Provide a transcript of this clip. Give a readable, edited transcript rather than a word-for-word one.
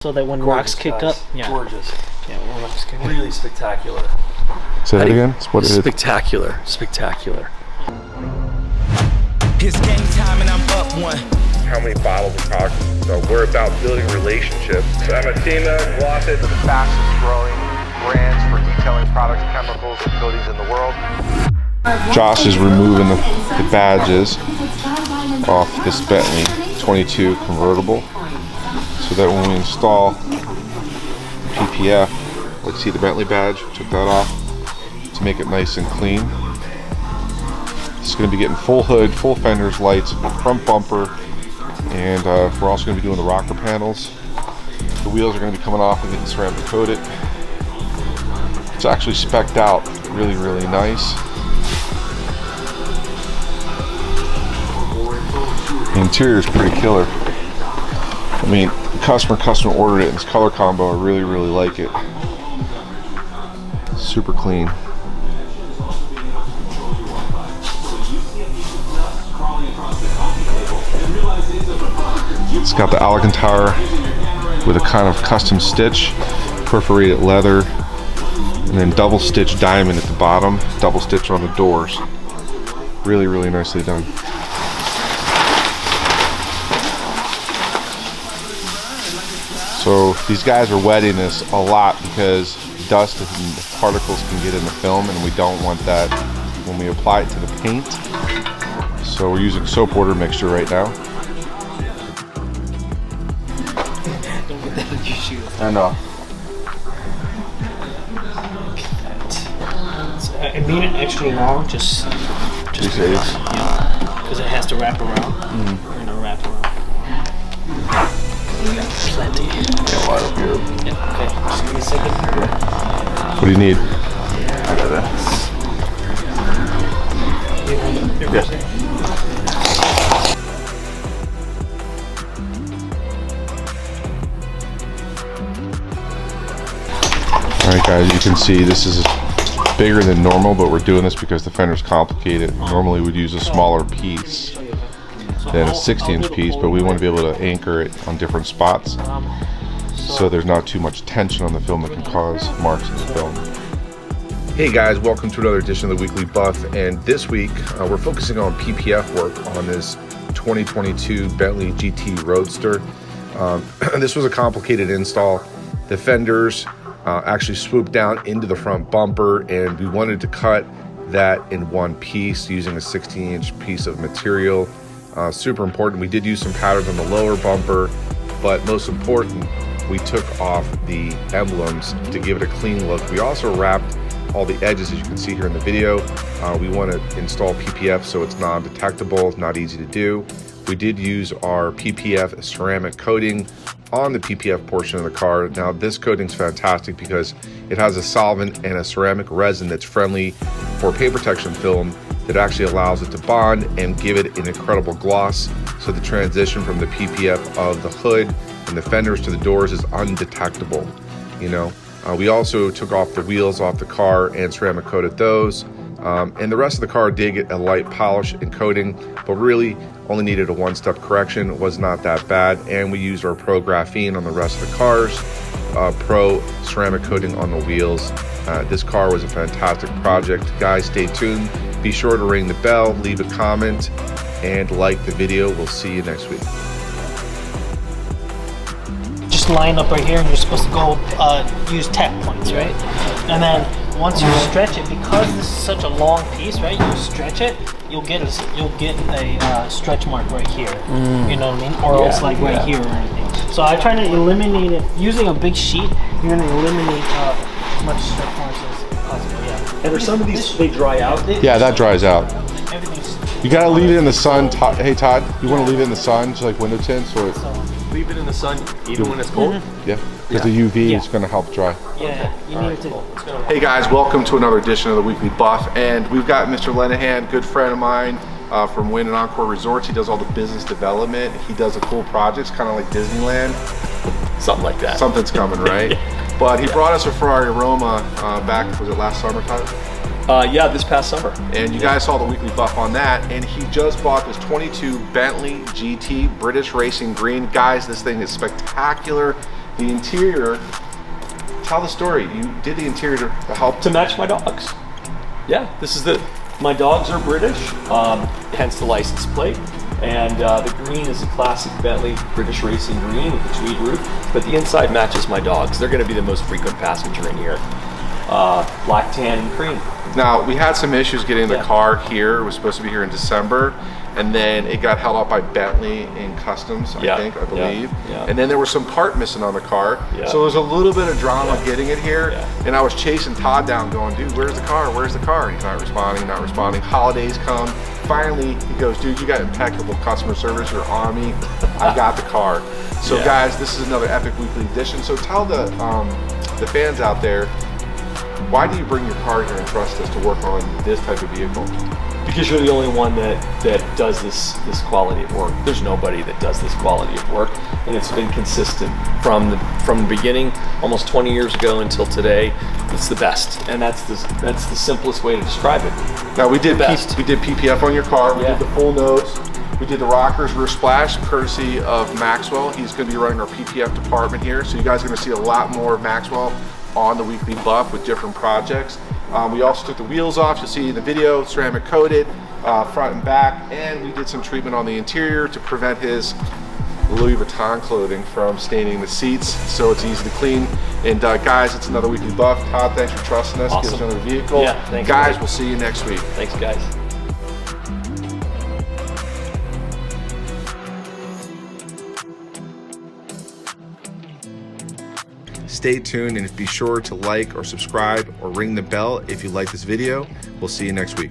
So that when rocks kick up, yeah. Gorgeous. Yeah, when rocks kick up. Really spectacular. Say that again? What is it? Spectacular. Spectacular. It's game time and I'm up one. How many bottles we're talking? So we're about building relationships. So I'm a team that lost it. The fastest growing brands for detailing products, chemicals, and coatings in the world. Josh is removing the badges off this Bentley 22 convertible so that when we install PPF, let's see the Bentley badge, took that off to make it nice and clean. It's going to be getting full hood, full fenders, lights, front bumper, and we're also going to be doing the rocker panels. The wheels are going to be coming off and getting ceramic coated. It's actually spec'd out really, really nice. The interior is pretty killer. I mean, the customer ordered it in this color combo. I really, really like it. Super clean. It's got the Alcantara with a kind of custom stitch, perforated leather, and then double stitch diamond at the bottom, double stitch on the doors. Really, really nicely done. So these guys are wetting this a lot because dust and particles can get in the film, and we don't want that when we apply it to the paint. So we're using soap water mixture right now. I know. I made it extra long, just because it has to wrap around. We're gonna wrap around. Plenty. Yeah, right up here. Yeah, okay. Just give me a second. What do you need? I got that. Yes. Alright guys, you can see this is bigger than normal, but we're doing this because the fender's complicated. Normally we'd use a smaller piece than a 60-inch piece, but we want to be able to anchor it on different spots so there's not too much tension on the film that can cause marks in the film. Hey guys, welcome to another edition of the Weekly Buff, and this week we're focusing on PPF work on this 2022 Bentley GT Roadster. This was a complicated install. The fenders actually swooped down into the front bumper, and we wanted to cut that in one piece using a 16-inch piece of material. Super important. We did use some patterns on the lower bumper, but most important, we took off the emblems to give it a clean look. We also wrapped all the edges, as you can see here in the video. We want to install PPF so it's non-detectable, not easy to do. We did use our Ppf Ceramic Coating on the PPF portion of the car. Now this coating is fantastic because it has a solvent and a ceramic resin that's friendly for paint protection film that actually allows it to bond and give it an incredible gloss. So the transition from the PPF of the hood and the fenders to the doors is undetectable. You know, we also took off the wheels off the car and ceramic coated those. And the rest of the car did get a light polish and coating, but really only needed a one-step correction. It was not that bad. And we used our Pro Graphene on the rest of the cars, Pro Ceramic Coating on the wheels. This car was a fantastic project. Guys, stay tuned. Be sure to ring the bell, leave a comment, and like the video. We'll see you next week. Just line up right here, and you're supposed to go use tap points, right? And then once you stretch it, because this is such a long piece, right? You stretch it, you'll get a stretch mark right here. You know what I mean? Or else like right here or anything. So I try to eliminate it using a big sheet. You're gonna eliminate as much stretch marks as possible. Yeah. And are some of these, they dry out? Yeah, that dries out. Everything's. You gotta leave it in the sun. Hey Todd, you want to leave it in the sun, just like window tint, so it, Leave it in the sun even when it's cold? yeah, because the UV is going to help dry. Yeah, you need to. Hey guys, welcome to another edition of the Weekly Buff, and we've got Mr. Lenahan, good friend of mine from Wynn and Encore Resorts. He does all the business development. He does the cool projects, kind of like Disneyland. Something like that. Something's coming, right? But he brought us a Ferrari Roma back, was it last summer, Todd? Yeah, this past summer. And you guys saw the Weekly Buff on that, and he just bought this 22 Bentley GT British Racing Green. Guys, this thing is spectacular. The interior, tell the story. You did the interior to help To match my dogs. Yeah, this is my dogs are British, hence the license plate. And the green is a classic Bentley British racing green with the tweed roof, but the inside matches my dogs. They're gonna be the most frequent passenger in here. Black, tan, and cream. Now, we had some issues getting the car here. It was supposed to be here in December, and then it got held up by Bentley in customs, I believe. Yeah. And then there was some part missing on the car. Yeah. So there was a little bit of drama getting it here. Yeah. And I was chasing Todd down going, dude, where's the car? Where's the car? And he's not responding. Holidays come. Finally, he goes, dude, you got impeccable customer service. You're on me. I got the car. So guys, this is another epic weekly edition. So tell the fans out there, why do you bring your car here and trust us to work on this type of vehicle? Because you're the only one that does this quality of work. There's nobody that does this quality of work, and it's been consistent from the beginning, almost 20 years ago until today. It's the best, and that's the simplest way to describe it. Now we did Best. we did PPF on your car. We Yeah. did the full nose. We did the rockers rear splash, courtesy of Maxwell. He's going to be running our PPF department here, so you guys are going to see a lot more of Maxwell on the weekly buff with different projects. We also took the wheels off. You'll see in the video, ceramic coated, front and back, and we did some treatment on the interior to prevent his Louis Vuitton clothing from staining the seats, so it's easy to clean. And guys, it's another weekly buff. Todd, thanks for trusting us. Awesome. Give us another vehicle. Yeah, thanks, guys, man. we'll see you next week. Thanks, guys. Stay tuned and be sure to like or subscribe or ring the bell if you like this video. We'll see you next week.